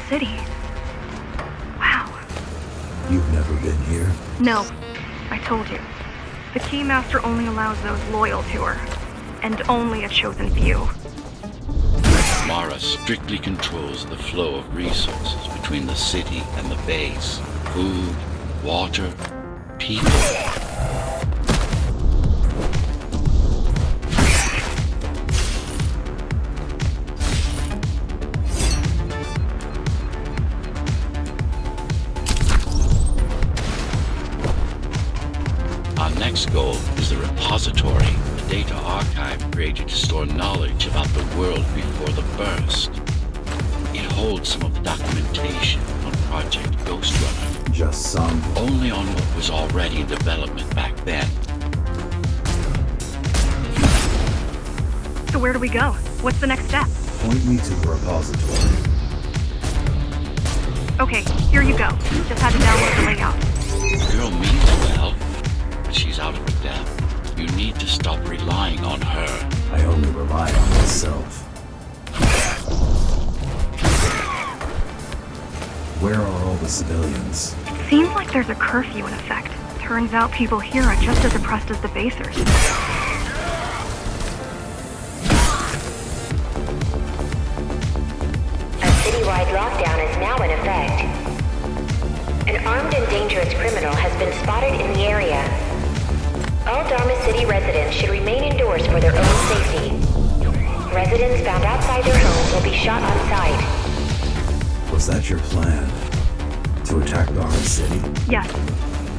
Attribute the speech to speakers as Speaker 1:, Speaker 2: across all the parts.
Speaker 1: city. Wow.
Speaker 2: You've never been here?
Speaker 1: No, I told you. The Keymaster only allows those loyal to her, and only a chosen few.
Speaker 3: Mara strictly controls the flow of resources between the city and the base. Food, water, people. Our next goal is the repository, the data archive created to store knowledge about the world before the burst. It holds some of the documentation on Project GhostRunner.
Speaker 2: Just some?
Speaker 3: Only on what was already in development back then.
Speaker 1: So where do we go? What's the next step?
Speaker 2: Point me to the repository.
Speaker 1: Okay, here you go. Just had to download the layout.
Speaker 3: The girl means well, but she's out of her depth. You need to stop relying on her.
Speaker 2: I only rely on myself. Where are all the civilians?
Speaker 1: It seems like there's a curfew in effect. Turns out people here are just as oppressed as the basers.
Speaker 4: A citywide lockdown is now in effect. An armed and dangerous criminal has been spotted in the area. All Dharma City residents should remain indoors for their own safety. Residents found outside their homes will be shot on sight.
Speaker 2: Was that your plan? To attack Dharma City?
Speaker 1: Yes.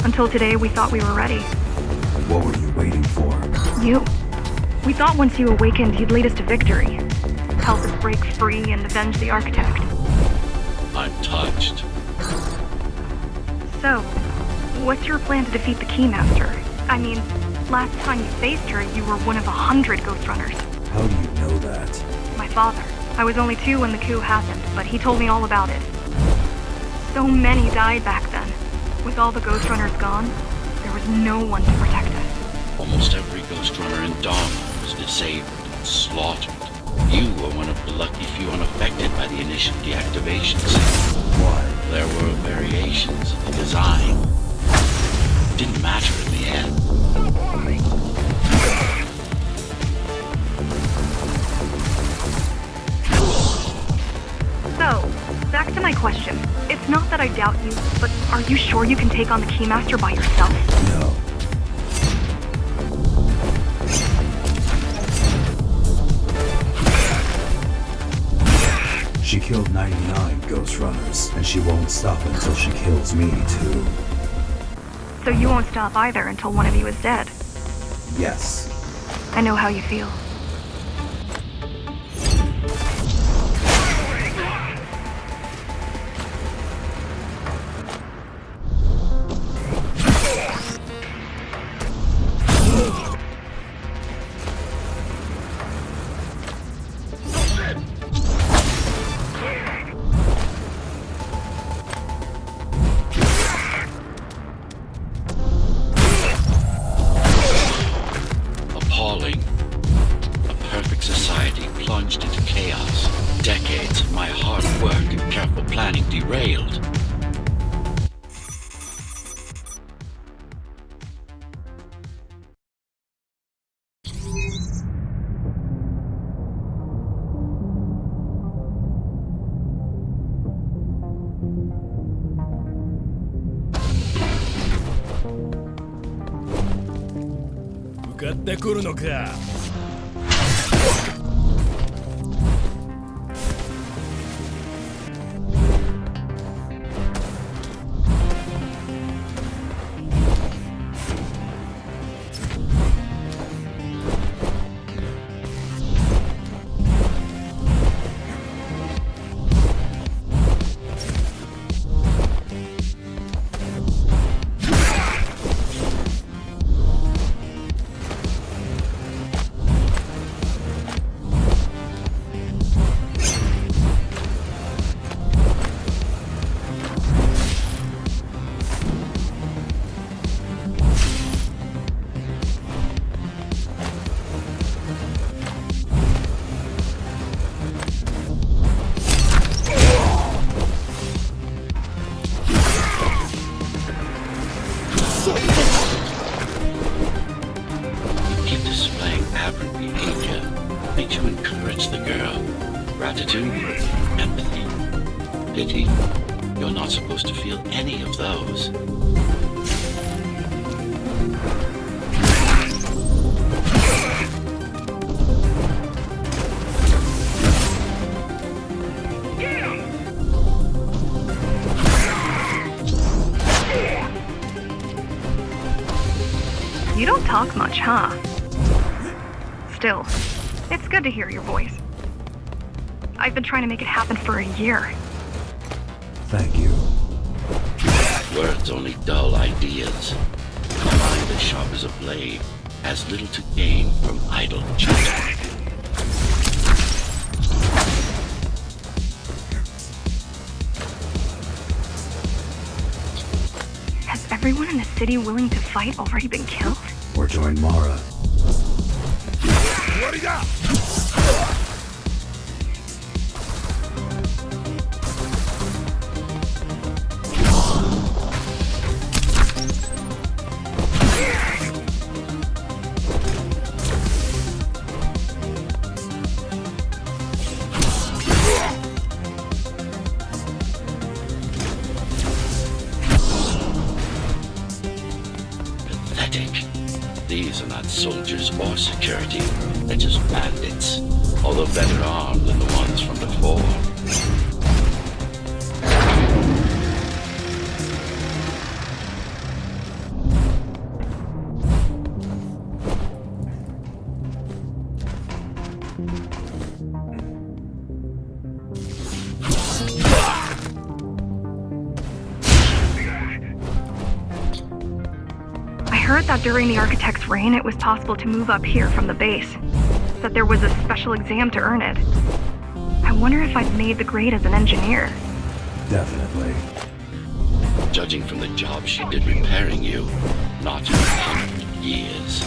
Speaker 1: Until today, we thought we were ready.
Speaker 2: What were you waiting for?
Speaker 1: You. We thought once you awakened, you'd lead us to victory. Help us break free and avenge the Architect.
Speaker 3: I'm touched.
Speaker 1: So, what's your plan to defeat the Keymaster? I mean, last time you faced her, you were one of 100 GhostRunners.
Speaker 2: How do you know that?
Speaker 1: My father. I was only 2 when the coup happened, but he told me all about it. So many died back then. With all the GhostRunners gone, there was no one to protect us.
Speaker 3: Almost every GhostRunner in Dharma was disabled and slaughtered. You were one of the lucky few unaffected by the initial deactivation system.
Speaker 2: Why?
Speaker 3: There were variations in the design. It didn't matter in the end.
Speaker 1: So, back to my question. It's not that I doubt you, but are you sure you can take on the Keymaster by yourself?
Speaker 2: No. She killed 99 GhostRunners, and she won't stop until she kills me, too.
Speaker 1: So you won't stop either until one of you is dead.
Speaker 2: Yes.
Speaker 1: I know how you feel.
Speaker 3: Appalling. A perfect society plunged into chaos. Decades of my hard work and careful planning derailed.
Speaker 5: Gotってくるのか。
Speaker 3: You keep displaying aberrant behavior. Need to encourage the girl. Gratitude, empathy, pity. You're not supposed to feel any of those.
Speaker 1: You don't talk much, huh? Still, it's good to hear your voice. I've been trying to make it happen for a year.
Speaker 2: Thank you.
Speaker 3: Words only dull ideas. A mind as sharp as a blade has little to gain from idle chatter.
Speaker 1: Has everyone in the city willing to fight already been killed?
Speaker 2: Or join Mara.
Speaker 3: These are not soldiers or security. They're just bandits, although better armed than the ones from before.
Speaker 1: I heard that during the Architect's reign, it was possible to move up here from the base. That there was a special exam to earn it. I wonder if I've made the grade as an engineer.
Speaker 2: Definitely.
Speaker 3: Judging from the job she did repairing you, not in 100 years.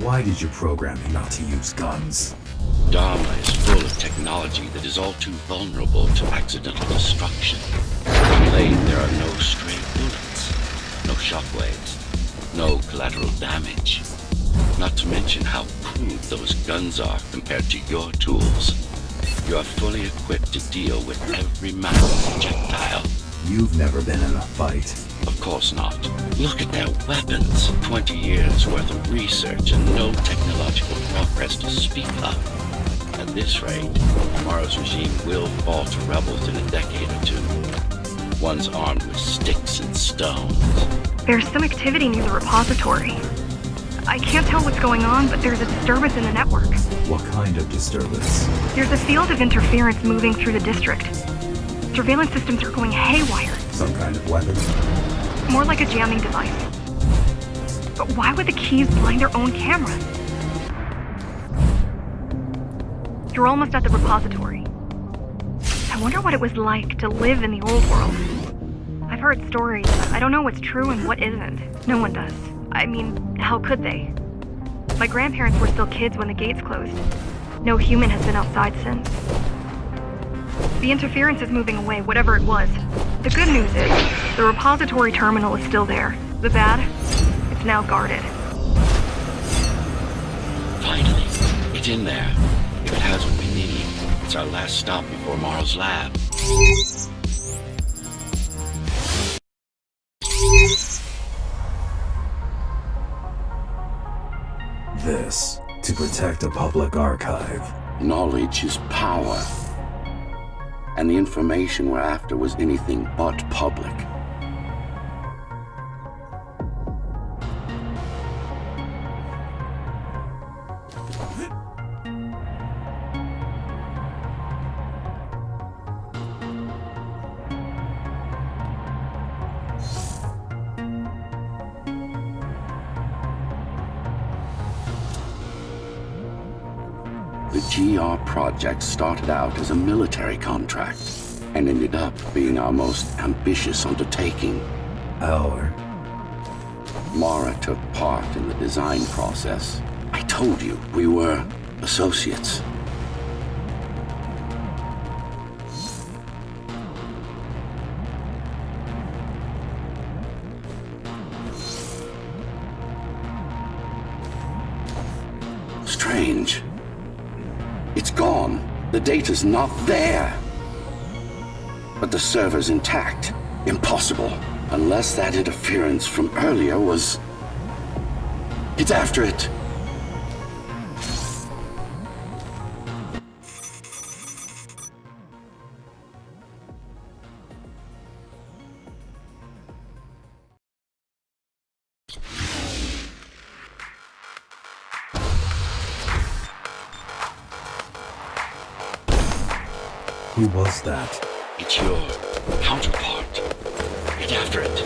Speaker 2: Why did you program me not to use guns?
Speaker 3: Dharma is full of technology that is all too vulnerable to accidental destruction. In Blade, there are no stray bullets, no shockwaves, no collateral damage. Not to mention how crude those guns are compared to your tools. You are fully equipped to deal with every manner of projectile.
Speaker 2: You've never been in a fight.
Speaker 3: Of course not. Look at their weapons. 20 years worth of research and no technological progress to speak of. At this rate, tomorrow's regime will fall to rebels in a decade or two. Ones armed with sticks and stones.
Speaker 1: There's some activity near the repository. I can't tell what's going on, but there's a disturbance in the network.
Speaker 2: What kind of disturbance?
Speaker 1: There's a field of interference moving through the district. Surveillance systems are going haywire.
Speaker 2: Some kind of weapon?
Speaker 1: More like a jamming device. But why would the keys blind their own cameras? You're almost at the repository. I wonder what it was like to live in the old world. I've heard stories, but I don't know what's true and what isn't. No one does. I mean, how could they? My grandparents were still kids when the gates closed. No human has been outside since. The interference is moving away, whatever it was. The good news is, the repository terminal is still there. The bad? It's now guarded.
Speaker 3: Finally, it's in there. If it has what we need, it's our last stop before Morrow's lab.
Speaker 2: This, to protect a public archive.
Speaker 3: Knowledge is power. And the information we're after was anything but public. The GR project started out as a military contract and ended up being our most ambitious undertaking.
Speaker 2: Our?
Speaker 3: Mara took part in the design process. I told you, we were associates. Strange. It's gone. The data's not there. But the server's intact. Impossible. Unless that interference from earlier was... It's after it.
Speaker 2: Who was that?
Speaker 3: It's your counterpart. Get after it.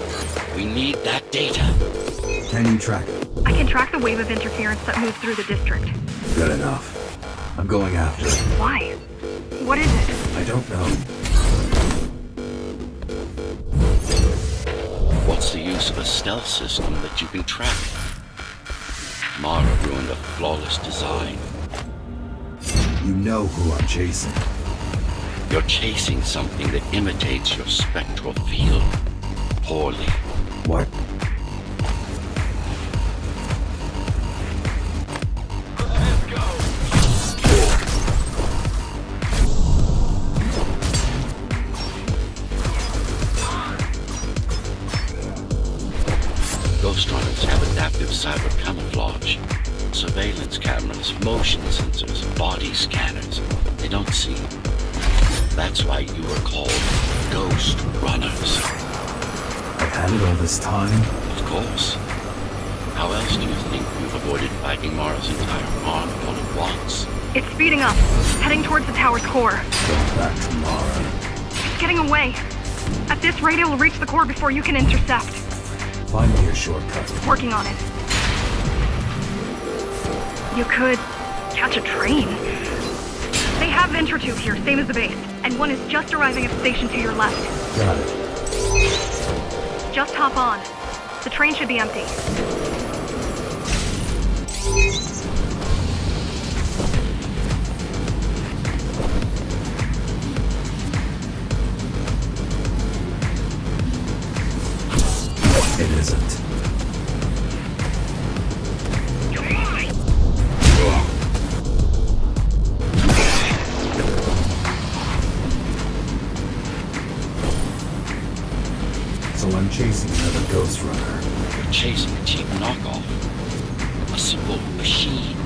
Speaker 3: We need that data.
Speaker 2: Can you track it?
Speaker 1: I can track the wave of interference that moves through the district.
Speaker 2: Good enough. I'm going after it.
Speaker 1: Why? What is it?
Speaker 2: I don't know.
Speaker 3: What's the use of a stealth system that you can track? Mara ruined a flawless design.
Speaker 2: You know who I'm chasing.
Speaker 3: You're chasing something that imitates your spectral field. Poorly.
Speaker 2: What?
Speaker 3: GhostRunners have adaptive cyber camouflage. Surveillance cameras, motion sensors, body scanners. They don't see. That's why you were called GhostRunners.
Speaker 2: I've had it all this time?
Speaker 3: Of course. How else do you think you've avoided fighting Mara's entire army all at once?
Speaker 1: It's speeding up, heading towards the tower's core.
Speaker 2: Go back to Mara.
Speaker 1: It's getting away. At this rate, it will reach the core before you can intercept.
Speaker 2: Find me a shortcut.
Speaker 1: Working on it. You could catch a train. They have Intratube here, same as the base. And one is just arriving at the station to your left.
Speaker 2: Got it.
Speaker 1: Just hop on. The train should be empty.
Speaker 2: It isn't. So I'm chasing another GhostRunner.
Speaker 3: You're chasing a cheap knockoff. A simple machine.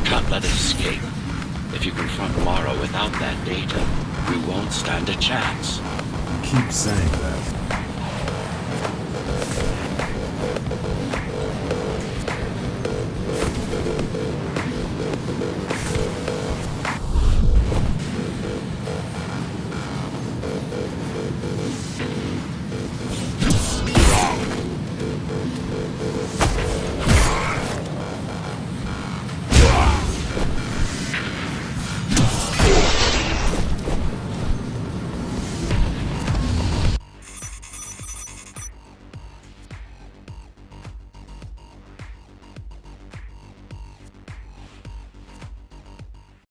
Speaker 3: Can't let it escape. If you confront Mara without that data, we won't stand a chance.
Speaker 2: You keep saying that.